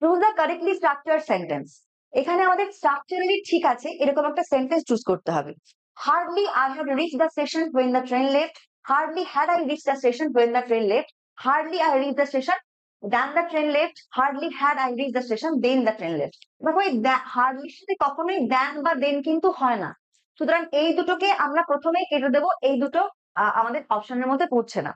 Choose the correctly structure sentence. এখানে আমাদের structurally ঠিক আছে এরকম একটা সেন্টেন্স চুজ করতে হবে। Hardly I have reach the station when the train left. Hardly had I reached the station when the train left. Hardly I reached the station then the train left. Hardly had I reached the station then the train left. দেখো এই হার্ডলির সাথে কখনোই দেন বা দেন কিন্তু হয় না, সুতরাং এই দুটোকে আমরা প্রথমেই কেটে দেবো। এই দুটো আমাদের অপশনের মধ্যে পড়ছে না।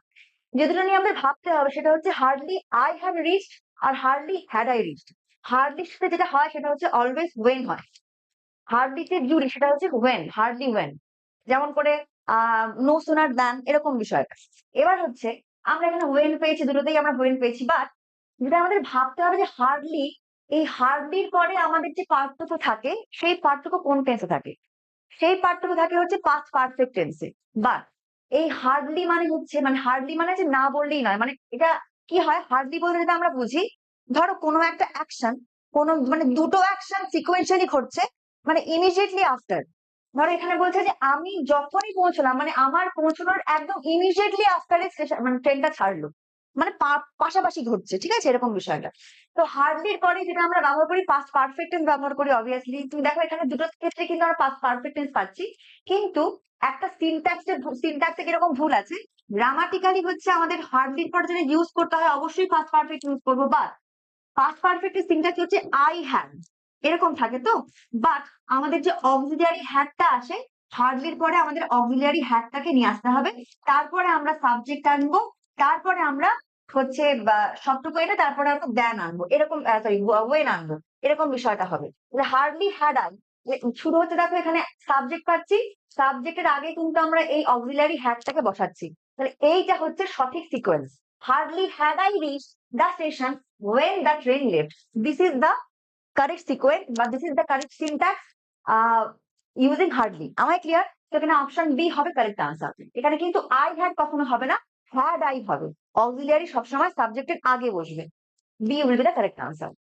যে দুটো নিয়ে আমাদের ভাবতে হবে সেটা হচ্ছে হার্ডলি আই হ্যাভ রিচড আর হার্ডলি হ্যাড আই রিচড। হার্ডলির সাথে যেটা হয় সেটা হচ্ছে অলওয়েজ ওয়েন হয়। হার্ডলিতে জুড়ি সেটা হচ্ছে ওয়েন, হার্ডলি ওয়েন। যেমন করে নো সুনার দ্যান এরকম বিষয়টা। এবার হচ্ছে আমরা এখানে ওয়েন পেয়েছি, দুটোতেই আমরা ওয়েন পেয়েছি, বাট যেটা আমাদের ভাবতে হবে যে হার্ডলি, এই হার্ডলির পরে আমাদের যে পার্টটুকু থাকে সেই পার্টটুকু কোন টেন্সে থাকে? সেই পার্টটুকু থাকে হচ্ছে পাস্ট পারফেক্ট টেন্সে। বাট এই হার্ডলি মানে হচ্ছে, মানে হার্ডলি মানে যে না বললেই নয়, মানে এটা কি হয় হার্ডলি বলতে যেটা আমরা বুঝি, ধরো কোনো একটা অ্যাকশন, কোনো মানে দুটো অ্যাকশন সিকোয়েন্সিয়ালি ঘটছে, মানে ইমিডিয়েটলি আফটার। ধরো এখানে বলছে যে আমি যখনই পৌঁছলাম, মানে আমার পৌঁছানোর একদম ইমিডিয়েটলি আফটারে মানে ট্রেনটা ছাড়লো, মানে পাশাপাশি ঘটছে, ঠিক আছে এরকম বিষয়টা। তো হার্ডলির পরে যেটা আমরা ব্যবহার করি পাস্ট পারফেক্ট টেন্স ব্যবহার করি অবভিয়াসলি। তুমি দেখো এখানে দুটো ক্ষেত্রে কিন্তু আমরা পাস্ট পারফেক্ট টেন্স পাচ্ছি, কিন্তু একটা সিনট্যাক্সে কিরকম ভুল আছে। গ্রামাটিক্যালি হচ্ছে আমাদের হার্ডলির পর যেটা ইউজ করতে হয় অবশ্যই পাস্ট পারফেক্ট ইউজ করবো, বাট পাস্ট পারফেক্টের সিনট্যাক্স হচ্ছে আই হ্যাড এরকম থাকে তো। বাট আমাদের যে অক্সিলিয়ারি হ্যাডটা আসে হার্ডলির পরে, আমাদের অক্সিলিয়ারি হ্যাডটাকে নিয়ে আসতে হবে, তারপরে আমরা সাবজেক্ট আনবো, তারপরে আমরা হচ্ছে সবটুকু এটা, তারপরে আমরা দেন আনবো, এরকম সরি ওয়েন আনবো, এরকম বিষয়টা হবে। হার্ডলি হ্যাড আই শুরু হচ্ছে, দেখো এখানে সাবজেক্ট পাচ্ছি, সাবজেক্টের আগে কিন্তু আমরা এই অক্সিলিয়ারি হ্যাডটাকে বসাচ্ছি, তাহলে এইটা হচ্ছে সঠিক sequence. Hardly had I reach the station when the train left. This is the correct sequence, but this is the correct syntax using hardly. Am I clear? তো এখানে অপশন বি হবে কারেক্ট আনসার। এখানে কিন্তু I had কখনো হবে না, had I হবে। Auxiliary সবসময় সাবজেক্টের আগে বসবে। B will be the correct answer.